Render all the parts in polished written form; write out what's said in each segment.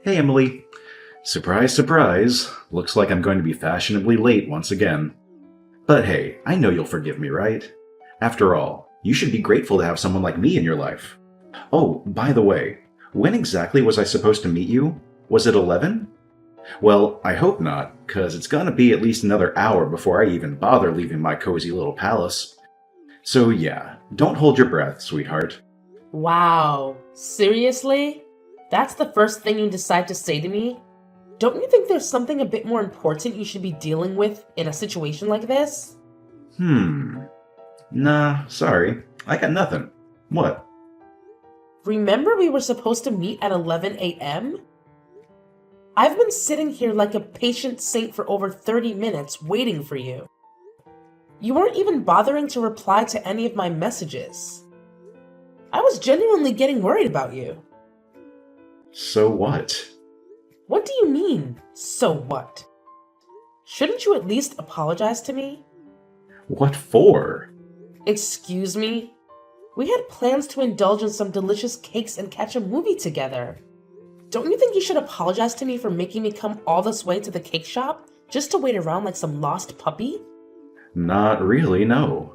Hey, Emily. Surprise, surprise. Looks like I'm going to be fashionably late once again. But hey, I know you'll forgive me, right? After all, you should be grateful to have someone like me in your life. Oh, by the way, when exactly was I supposed to meet you? Was it 11? Well, I hope not, because it's gonna be at least another hour before I even bother leaving my cozy little palace. So yeah, don't hold your breath, sweetheart. Wow, seriously? That's the first thing you decide to say to me? Don't you think there's something a bit more important you should be dealing with in a situation like this? Nah, sorry. I got nothing. What? Remember we were supposed to meet at 11 a.m.? I've been sitting here like a patient saint for over 30 minutes waiting for you. You weren't even bothering to reply to any of my messages. I was genuinely getting worried about you. So what? What do you mean, so what? Shouldn't you at least apologize to me? What for? Excuse me? We had plans to indulge in some delicious cakes and catch a movie together. Don't you think you should apologize to me for making me come all this way to the cake shop just to wait around like some lost puppy? Not really, no.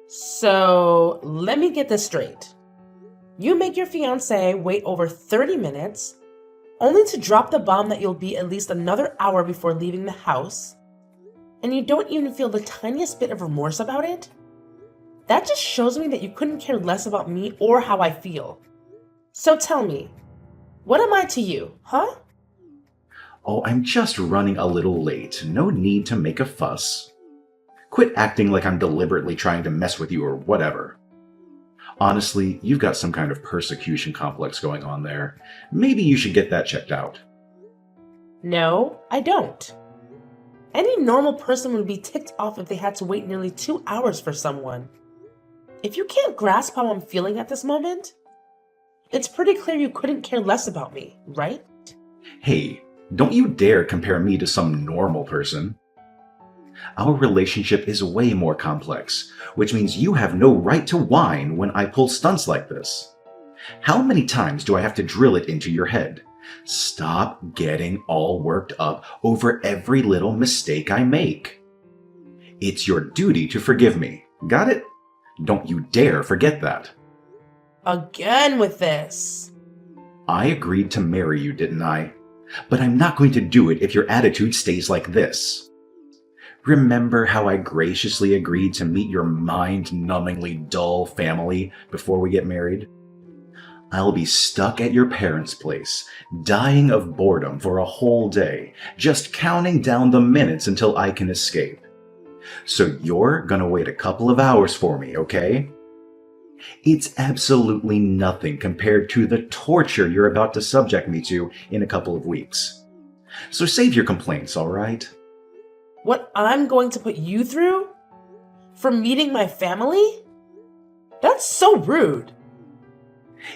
So, let me get this straight. You make your fiancé wait over 30 minutes, only to drop the bomb that you'll be at least another hour before leaving the house, and you don't even feel the tiniest bit of remorse about it? That just shows me that you couldn't care less about me or how I feel. So tell me, what am I to you, huh? Oh, I'm just running a little late. No need to make a fuss. Quit acting like I'm deliberately trying to mess with you or whatever. Honestly, you've got some kind of persecution complex going on there. Maybe you should get that checked out. No, I don't. Any normal person would be ticked off if they had to wait nearly 2 hours for someone. If you can't grasp how I'm feeling at this moment, it's pretty clear you couldn't care less about me, right? Hey, don't you dare compare me to some normal person. Our relationship is way more complex, which means you have no right to whine when I pull stunts like this. How many times do I have to drill it into your head? Stop getting all worked up over every little mistake I make. It's your duty to forgive me. Got it? Don't you dare forget that. Again with this. I agreed to marry you, didn't I? But I'm not going to do it if your attitude stays like this. Remember how I graciously agreed to meet your mind-numbingly dull family before we get married? I'll be stuck at your parents' place, dying of boredom for a whole day, just counting down the minutes until I can escape. So you're gonna wait a couple of hours for me, okay? It's absolutely nothing compared to the torture you're about to subject me to in a couple of weeks. So save your complaints, alright? What I'm going to put you through? For meeting my family? That's so rude.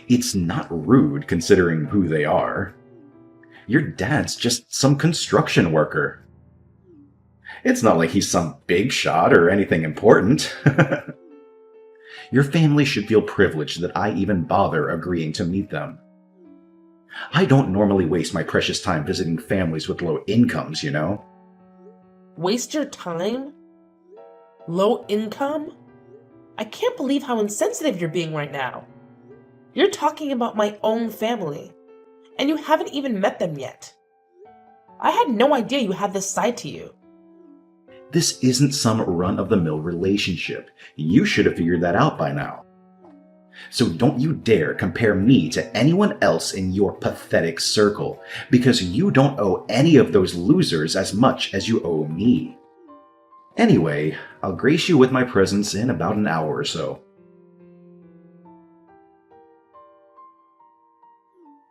It's not rude considering who they are. Your dad's just some construction worker. It's not like he's some big shot or anything important. Your family should feel privileged that I even bother agreeing to meet them. I don't normally waste my precious time visiting families with low incomes, you know? Waste your time? Low income? I can't believe how insensitive you're being right now. You're talking about my own family, and you haven't even met them yet. I had no idea you had this side to you. This isn't some run-of-the-mill relationship. You should have figured that out by now. So don't you dare compare me to anyone else in your pathetic circle, because you don't owe any of those losers as much as you owe me. Anyway, I'll grace you with my presence in about an hour or so.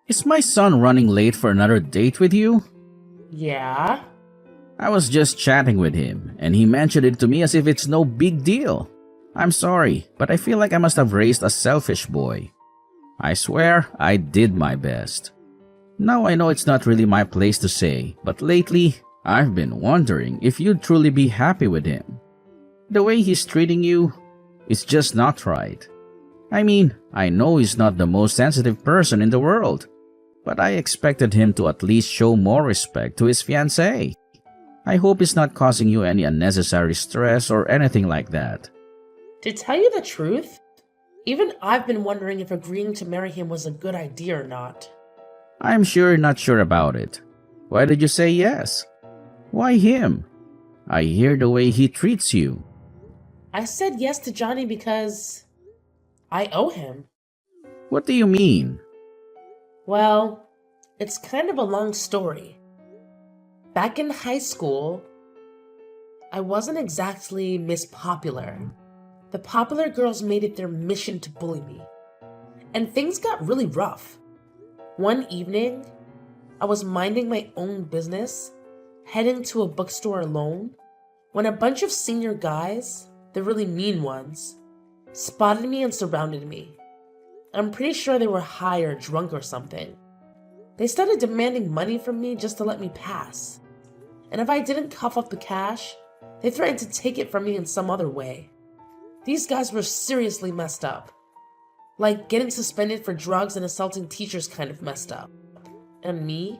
Is my son running late for another date with you? Yeah? I was just chatting with him, and he mentioned it to me as if it's no big deal. I'm sorry, but I feel like I must have raised a selfish boy. I swear I did my best. Now I know it's not really my place to say, but lately, I've been wondering if you'd truly be happy with him. The way he's treating you is just not right. I mean, I know he's not the most sensitive person in the world, but I expected him to at least show more respect to his fiancée. I hope it's not causing you any unnecessary stress or anything like that. To tell you the truth, even I've been wondering if agreeing to marry him was a good idea or not. I'm sure you're not sure about it. Why did you say yes? Why him? I hear the way he treats you. I said yes to Johnny because I owe him. What do you mean? Well, it's kind of a long story. Back in high school, I wasn't exactly Miss Popular. The popular girls made it their mission to bully me. And things got really rough. One evening, I was minding my own business, heading to a bookstore alone, when a bunch of senior guys, the really mean ones, spotted me and surrounded me. I'm pretty sure they were high or drunk or something. They started demanding money from me just to let me pass. And if I didn't cough up the cash, they threatened to take it from me in some other way. These guys were seriously messed up. Like getting suspended for drugs and assaulting teachers kind of messed up. And me?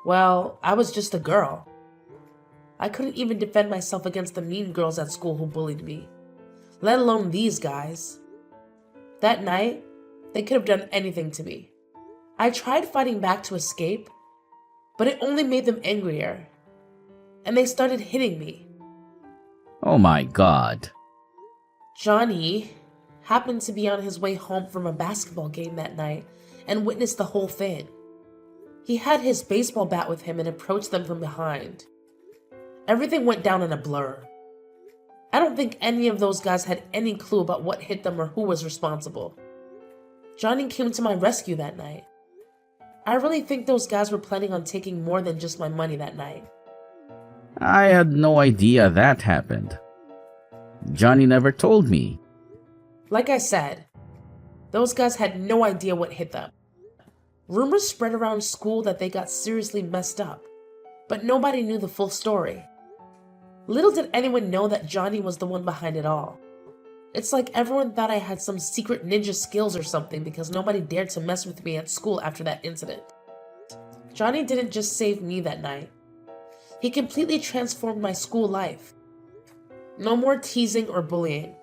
Well, I was just a girl. I couldn't even defend myself against the mean girls at school who bullied me, let alone these guys. That night, they could have done anything to me. I tried fighting back to escape, but it only made them angrier. And they started hitting me. Oh my God. Johnny happened to be on his way home from a basketball game that night and witnessed the whole thing. He had his baseball bat with him and approached them from behind. Everything went down in a blur. I don't think any of those guys had any clue about what hit them or who was responsible. Johnny came to my rescue that night. I really think those guys were planning on taking more than just my money that night. I had no idea that happened. Johnny never told me. Like I said, those guys had no idea what hit them. Rumors spread around school that they got seriously messed up, but nobody knew the full story. Little did anyone know that Johnny was the one behind it all. It's like everyone thought I had some secret ninja skills or something because nobody dared to mess with me at school after that incident. Johnny didn't just save me that night. He completely transformed my school life. No more teasing or bullying.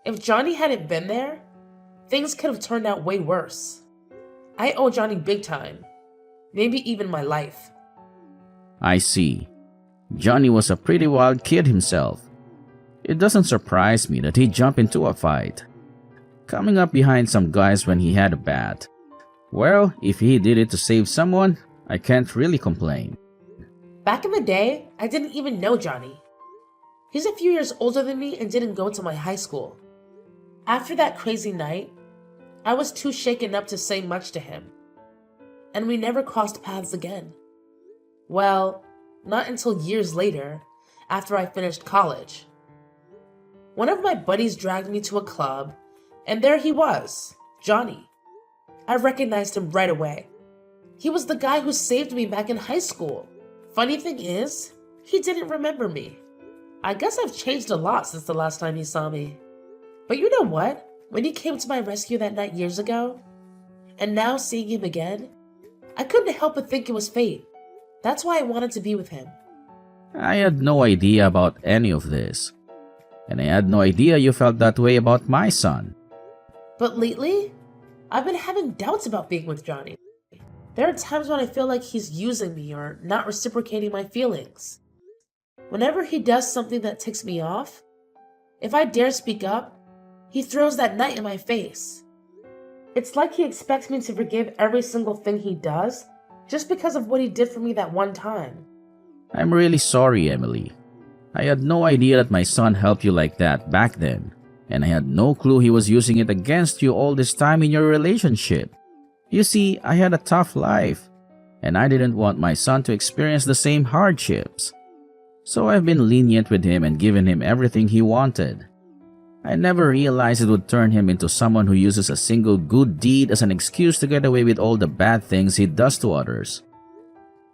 If Johnny hadn't been there, things could have turned out way worse. I owe Johnny big time. Maybe even my life. I see. Johnny was a pretty wild kid himself. It doesn't surprise me that he jumped into a fight, coming up behind some guys when he had a bat. Well, if he did it to save someone, I can't really complain. Back in the day, I didn't even know Johnny. He's a few years older than me and didn't go to my high school. After that crazy night, I was too shaken up to say much to him. And we never crossed paths again. Well, not until years later, after I finished college. One of my buddies dragged me to a club, and there he was, Johnny. I recognized him right away. He was the guy who saved me back in high school. Funny thing is, he didn't remember me. I guess I've changed a lot since the last time he saw me. But you know what? When he came to my rescue that night years ago, and now seeing him again, I couldn't help but think it was fate. That's why I wanted to be with him. I had no idea about any of this. And I had no idea you felt that way about my son. But lately, I've been having doubts about being with Johnny. There are times when I feel like he's using me or not reciprocating my feelings. Whenever he does something that ticks me off, if I dare speak up, he throws that knife in my face. It's like he expects me to forgive every single thing he does just because of what he did for me that one time. I'm really sorry, Emily. I had no idea that my son helped you like that back then, and I had no clue he was using it against you all this time in your relationship. You see, I had a tough life, and I didn't want my son to experience the same hardships. So I've been lenient with him and given him everything he wanted. I never realized it would turn him into someone who uses a single good deed as an excuse to get away with all the bad things he does to others.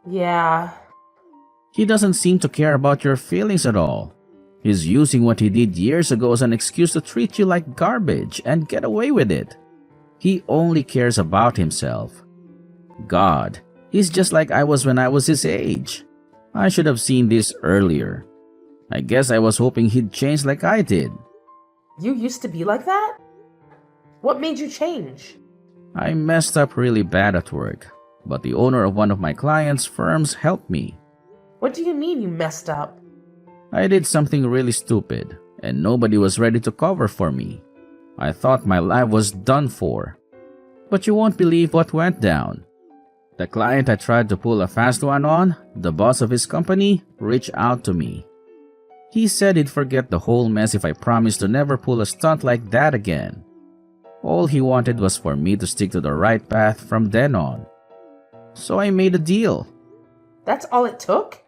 Yeah. He doesn't seem to care about your feelings at all. He's using what he did years ago as an excuse to treat you like garbage and get away with it. He only cares about himself. God, he's just like I was when I was his age. I should have seen this earlier. I guess I was hoping he'd change like I did. You used to be like that? What made you change? I messed up really bad at work, but the owner of one of my clients' firms helped me. What do you mean you messed up? I did something really stupid, and nobody was ready to cover for me. I thought my life was done for. But you won't believe what went down. The client I tried to pull a fast one on, the boss of his company, reached out to me. He said he'd forget the whole mess if I promised to never pull a stunt like that again. All he wanted was for me to stick to the right path from then on. So I made a deal. That's all it took?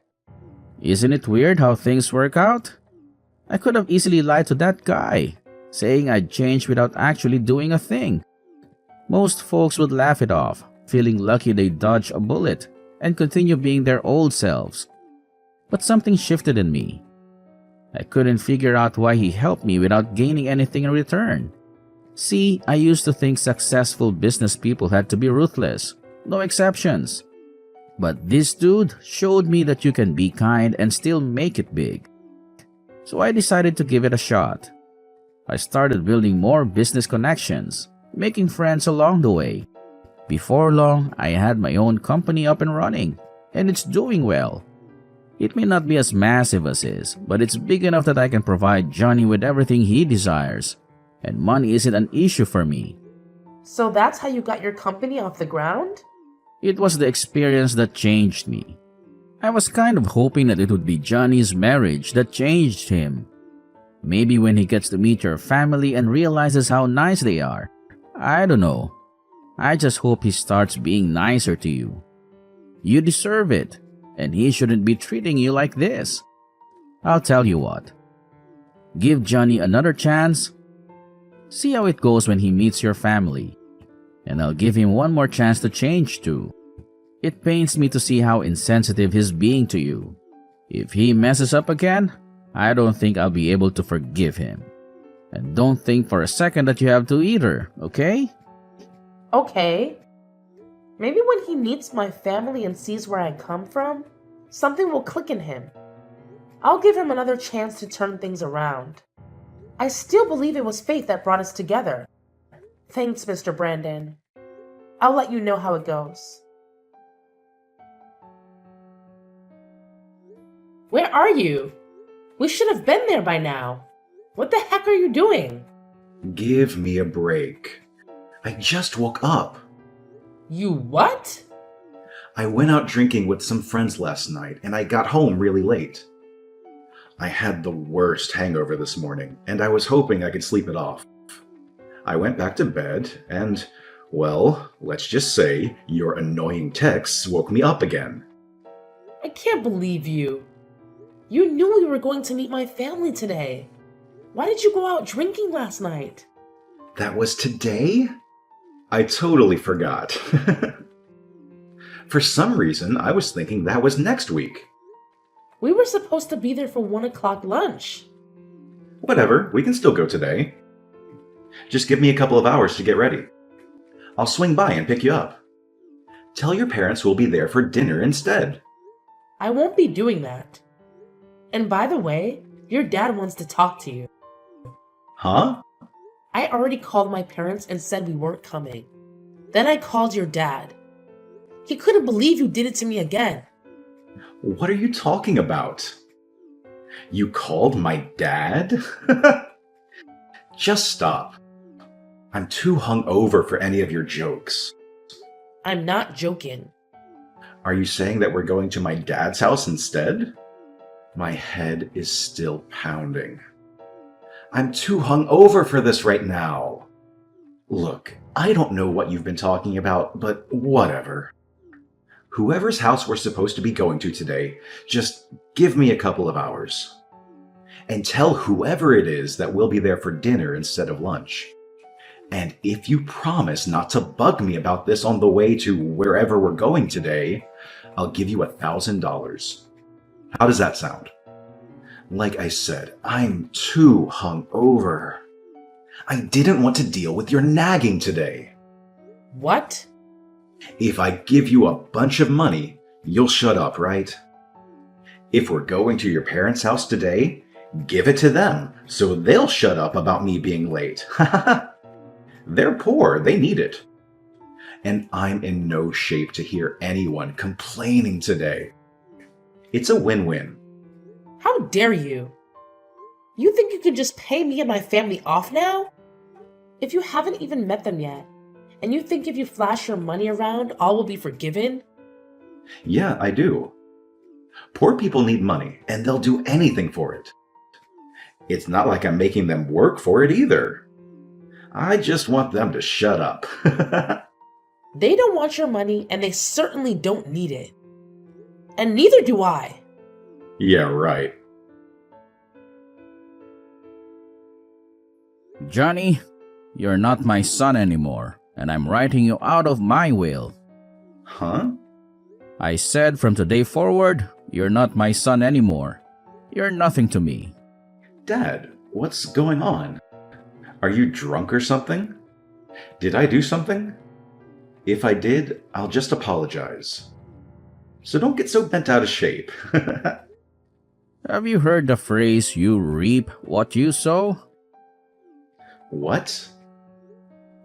Isn't it weird how things work out? I could have easily lied to that guy, saying I'd changed without actually doing a thing. Most folks would laugh it off, feeling lucky they dodged a bullet and continue being their old selves. But something shifted in me. I couldn't figure out why he helped me without gaining anything in return. See, I used to think successful business people had to be ruthless, no exceptions. But this dude showed me that you can be kind and still make it big. So I decided to give it a shot. I started building more business connections, making friends along the way. Before long, I had my own company up and running, and it's doing well. It may not be as massive as his, but it's big enough that I can provide Johnny with everything he desires, and money isn't an issue for me. So that's how you got your company off the ground? It was the experience that changed me. I was kind of hoping that it would be Johnny's marriage that changed him. Maybe when he gets to meet your family and realizes how nice they are. I don't know. I just hope he starts being nicer to you. You deserve it, and he shouldn't be treating you like this. I'll tell you what. Give Johnny another chance. See how it goes when he meets your family. And I'll give him one more chance to change too. It pains me to see how insensitive he's being to you. If he messes up again, I don't think I'll be able to forgive him. And don't think for a second that you have to either, okay? Okay. Maybe when he meets my family and sees where I come from, something will click in him. I'll give him another chance to turn things around. I still believe it was fate that brought us together. Thanks, Mr. Brandon. I'll let you know how it goes. Where are you? We should have been there by now. What the heck are you doing? Give me a break. I just woke up. You what? I went out drinking with some friends last night, and I got home really late. I had the worst hangover this morning, and I was hoping I could sleep it off. I went back to bed, and, well, let's just say your annoying texts woke me up again. I can't believe you. You knew we were going to meet my family today. Why did you go out drinking last night? That was today? I totally forgot. For some reason, I was thinking that was next week. We were supposed to be there for 1 o'clock lunch. Whatever, we can still go today. Just give me a couple of hours to get ready. I'll swing by and pick you up. Tell your parents we'll be there for dinner instead. I won't be doing that. And by the way, your dad wants to talk to you. Huh? I already called my parents and said we weren't coming. Then I called your dad. He couldn't believe you did it to me again. What are you talking about? You called my dad? Just stop. I'm too hungover for any of your jokes. I'm not joking. Are you saying that we're going to my dad's house instead? My head is still pounding. I'm too hungover for this right now. Look, I don't know what you've been talking about, but whatever. Whoever's house we're supposed to be going to today, just give me a couple of hours. And tell whoever it is that we'll be there for dinner instead of lunch. And if you promise not to bug me about this on the way to wherever we're going today, I'll give you $1,000. How does that sound? Like I said, I'm too hungover. I didn't want to deal with your nagging today. What? If I give you a bunch of money, you'll shut up, right? If we're going to your parents' house today, give it to them so they'll shut up about me being late. They're poor, they need it. And I'm in no shape to hear anyone complaining today. It's a win-win. How dare you? You think you can just pay me and my family off now? If you haven't even met them yet, and you think if you flash your money around, all will be forgiven? Yeah, I do. Poor people need money, and they'll do anything for it. It's not like I'm making them work for it either. I just want them to shut up. They don't want your money, and they certainly don't need it. And neither do I. Yeah, right. Johnny, you're not my son anymore, and I'm writing you out of my will. Huh? I said from today forward, you're not my son anymore. You're nothing to me. Dad, what's going on? Are you drunk or something? Did I do something? If I did, I'll just apologize. So don't get so bent out of shape. Have you heard the phrase, you reap what you sow? What?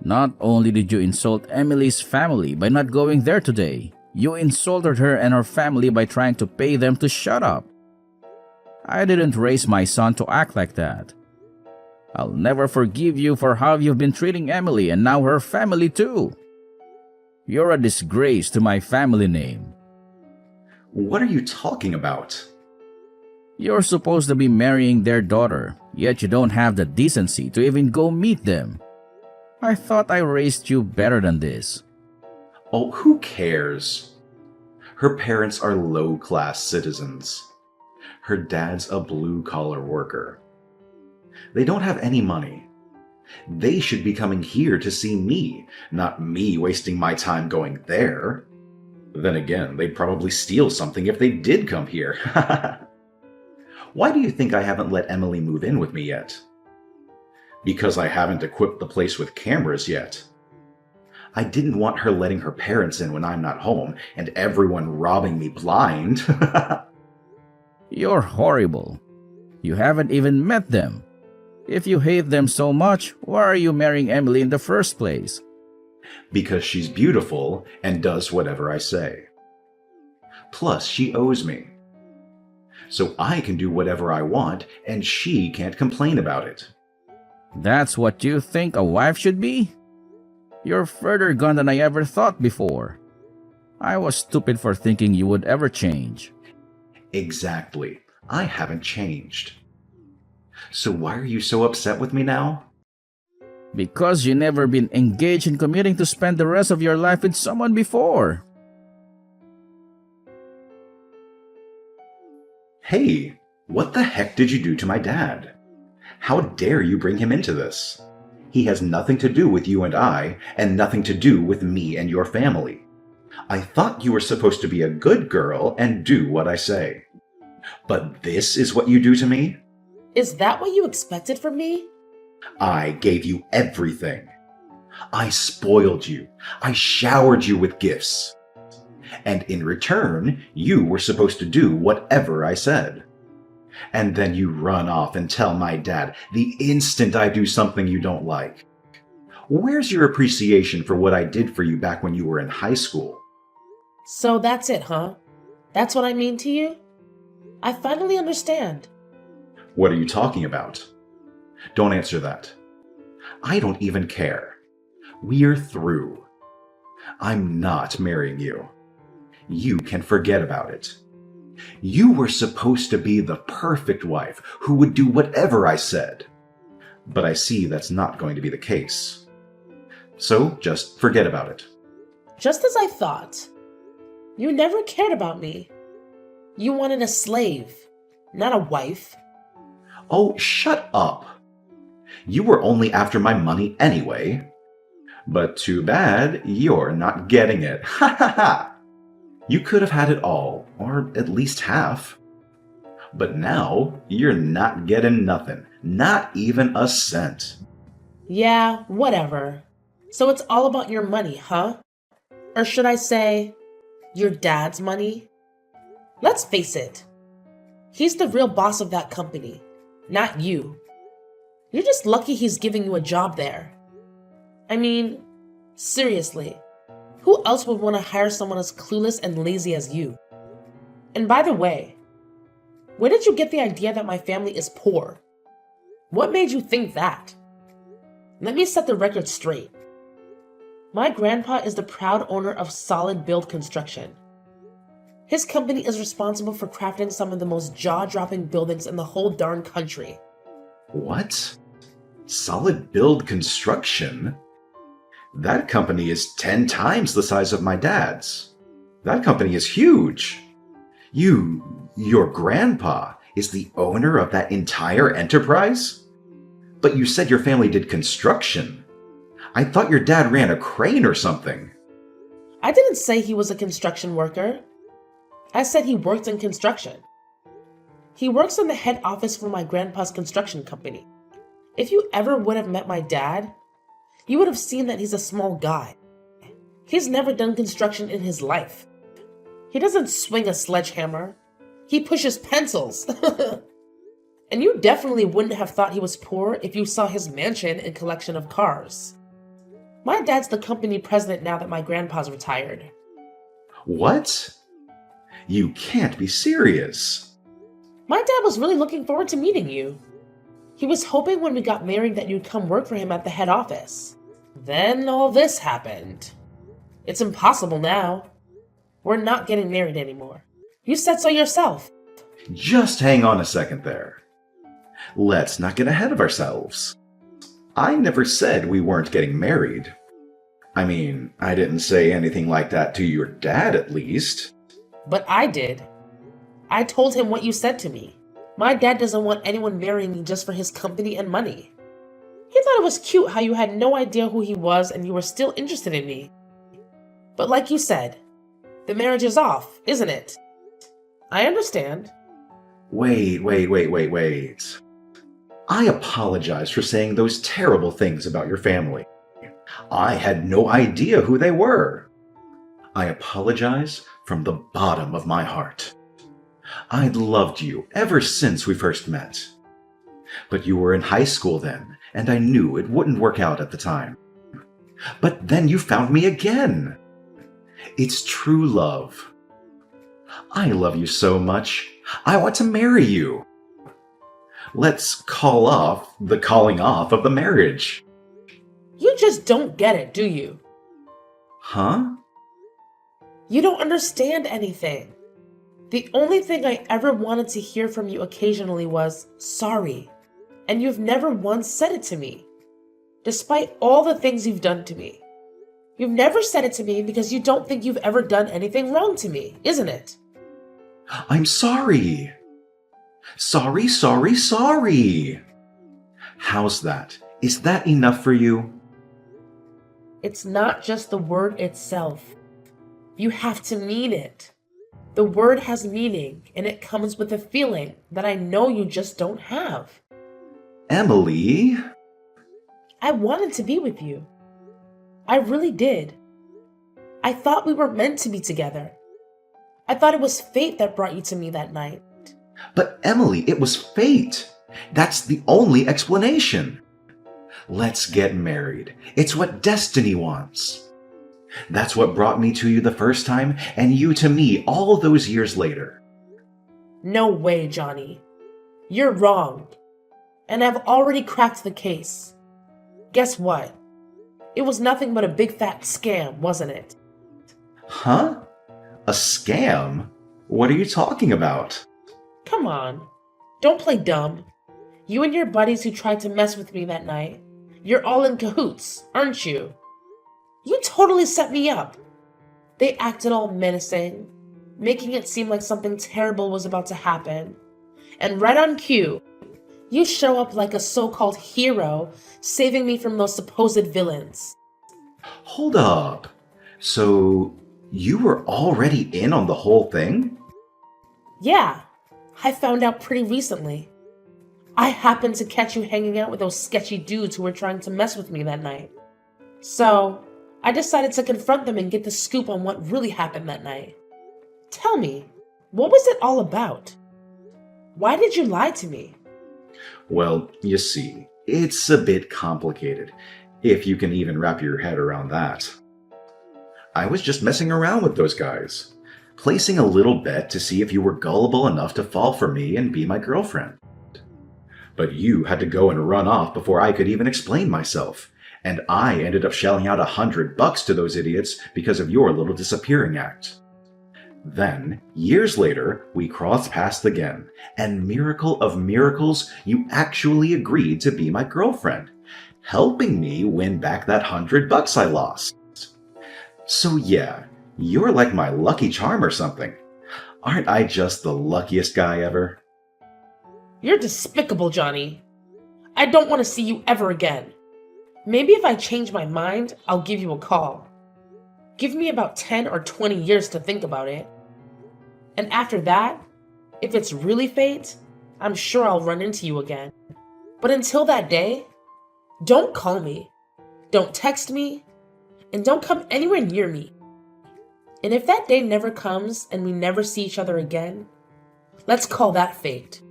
Not only did you insult Emily's family by not going there today, you insulted her and her family by trying to pay them to shut up. I didn't raise my son to act like that. I'll never forgive you for how you've been treating Emily and now her family too. You're a disgrace to my family name. What are you talking about? You're supposed to be marrying their daughter, yet you don't have the decency to even go meet them. I thought I raised you better than this. Oh, who cares? Her parents are low-class citizens. Her dad's a blue-collar worker. They don't have any money. They should be coming here to see me, not me wasting my time going there. Then again, they'd probably steal something if they did come here. Why do you think I haven't let Emily move in with me yet? Because I haven't equipped the place with cameras yet. I didn't want her letting her parents in when I'm not home and everyone robbing me blind. You're horrible. You haven't even met them. If you hate them so much, why are you marrying Emily in the first place? Because she's beautiful and does whatever I say. Plus, she owes me. So I can do whatever I want and she can't complain about it. That's what you think a wife should be? You're further gone than I ever thought before. I was stupid for thinking you would ever change. Exactly. I haven't changed. So why are you so upset with me now? Because you never been engaged in committing to spend the rest of your life with someone before. Hey, what the heck did you do to my dad? How dare you bring him into this? He has nothing to do with you and I, and nothing to do with me and your family. I thought you were supposed to be a good girl and do what I say. But this is what you do to me? Is that what you expected from me? I gave you everything. I spoiled you. I showered you with gifts. And in return, you were supposed to do whatever I said. And then you run off and tell my dad the instant I do something you don't like. Where's your appreciation for what I did for you back when you were in high school? So that's it, huh? That's what I mean to you? I finally understand. What are you talking about? Don't answer that. I don't even care. We're through. I'm not marrying you. You can forget about it. You were supposed to be the perfect wife who would do whatever I said. But I see that's not going to be the case. So just forget about it. Just as I thought. You never cared about me. You wanted a slave, not a wife. Oh, shut up. You were only after my money anyway. But too bad you're not getting it. Ha ha ha! You could have had it all, or at least half. But now, you're not getting nothing. Not even a cent. Yeah, whatever. So it's all about your money, huh? Or should I say, your dad's money? Let's face it, he's the real boss of that company, not you. You're just lucky he's giving you a job there. I mean, seriously, who else would want to hire someone as clueless and lazy as you? And by the way, where did you get the idea that my family is poor? What made you think that? Let me set the record straight. My grandpa is the proud owner of Solid Build Construction. His company is responsible for crafting some of the most jaw-dropping buildings in the whole darn country. What? Solid Build Construction? That company is 10 times the size of my dad's. That company is huge. Your grandpa, is the owner of that entire enterprise? But you said your family did construction. I thought your dad ran a crane or something. I didn't say he was a construction worker. I said he worked in construction. He works in the head office for my grandpa's construction company. If you ever would have met my dad, you would have seen that he's a small guy. He's never done construction in his life. He doesn't swing a sledgehammer. He pushes pencils. And you definitely wouldn't have thought he was poor if you saw his mansion and collection of cars. My dad's the company president now that my grandpa's retired. What? You can't be serious. My dad was really looking forward to meeting you. He was hoping when we got married that you'd come work for him at the head office. Then all this happened. It's impossible now. We're not getting married anymore. You said so yourself. Just hang on a second there. Let's not get ahead of ourselves. I never said we weren't getting married. I mean, I didn't say anything like that to your dad, at least. But I did. I told him what you said to me. My dad doesn't want anyone marrying me just for his company and money. He thought it was cute how you had no idea who he was and you were still interested in me. But like you said, the marriage is off, isn't it? I understand. Wait. I apologize for saying those terrible things about your family. I had no idea who they were. I apologize from the bottom of my heart. I'd loved you ever since we first met. But you were in high school then, and I knew it wouldn't work out at the time. But then you found me again. It's true love. I love you so much. I want to marry you. Let's call off the calling off of the marriage. You just don't get it, do you? Huh? You don't understand anything. The only thing I ever wanted to hear from you occasionally was sorry. And you've never once said it to me. Despite all the things you've done to me. You've never said it to me because you don't think you've ever done anything wrong to me, isn't it? I'm sorry. Sorry. How's that? Is that enough for you? It's not just the word itself. You have to mean it. The word has meaning, and it comes with a feeling that I know you just don't have. Emily? I wanted to be with you. I really did. I thought we were meant to be together. I thought it was fate that brought you to me that night. But Emily, it was fate. That's the only explanation. Let's get married. It's what destiny wants. That's what brought me to you the first time, and you to me all those years later. No way, Johnny. You're wrong. And I've already cracked the case. Guess what? It was nothing but a big fat scam, wasn't it? Huh? A scam? What are you talking about? Come on. Don't play dumb. You and your buddies who tried to mess with me that night, you're all in cahoots, aren't you? You totally set me up. They acted all menacing, making it seem like something terrible was about to happen. And right on cue, you show up like a so-called hero, saving me from those supposed villains. Hold up. So, you were already in on the whole thing? Yeah, I found out pretty recently. I happened to catch you hanging out with those sketchy dudes who were trying to mess with me that night. So, I decided to confront them and get the scoop on what really happened that night. Tell me, what was it all about? Why did you lie to me? Well, you see, it's a bit complicated, if you can even wrap your head around that. I was just messing around with those guys, placing a little bet to see if you were gullible enough to fall for me and be my girlfriend. But you had to go and run off before I could even explain myself, and I ended up shelling out $100 to those idiots because of your little disappearing act. Then, years later, we crossed paths again, and miracle of miracles, you actually agreed to be my girlfriend, helping me win back that $100 I lost. So yeah, you're like my lucky charm or something. Aren't I just the luckiest guy ever? You're despicable, Johnny. I don't want to see you ever again. Maybe if I change my mind, I'll give you a call. Give me about 10 or 20 years to think about it. And after that, if it's really fate, I'm sure I'll run into you again. But until that day, don't call me, don't text me, and don't come anywhere near me. And if that day never comes and we never see each other again, let's call that fate.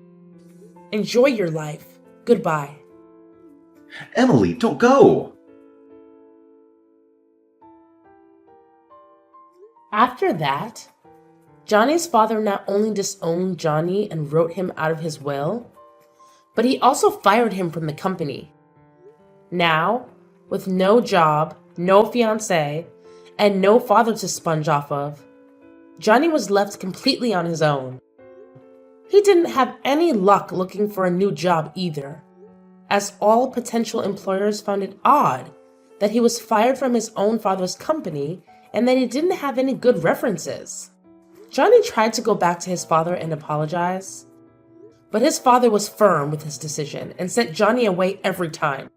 Enjoy your life. Goodbye. Emily, don't go! After that, Johnny's father not only disowned Johnny and wrote him out of his will, but he also fired him from the company. Now, with no job, no fiancé, and no father to sponge off of, Johnny was left completely on his own. He didn't have any luck looking for a new job either, as all potential employers found it odd that he was fired from his own father's company and that he didn't have any good references. Johnny tried to go back to his father and apologize, but his father was firm with his decision and sent Johnny away every time.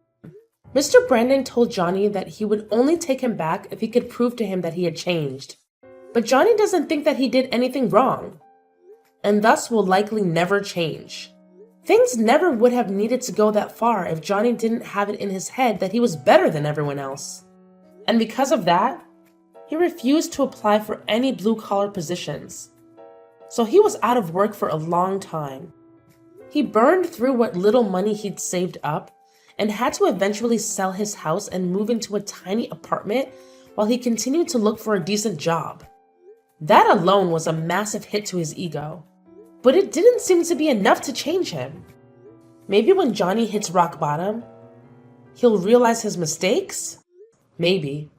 Mr. Brandon told Johnny that he would only take him back if he could prove to him that he had changed. But Johnny doesn't think that he did anything wrong, and thus will likely never change. Things never would have needed to go that far if Johnny didn't have it in his head that he was better than everyone else. And because of that, he refused to apply for any blue-collar positions. So he was out of work for a long time. He burned through what little money he'd saved up and had to eventually sell his house and move into a tiny apartment while he continued to look for a decent job. That alone was a massive hit to his ego, but it didn't seem to be enough to change him. Maybe when Johnny hits rock bottom, he'll realize his mistakes? Maybe.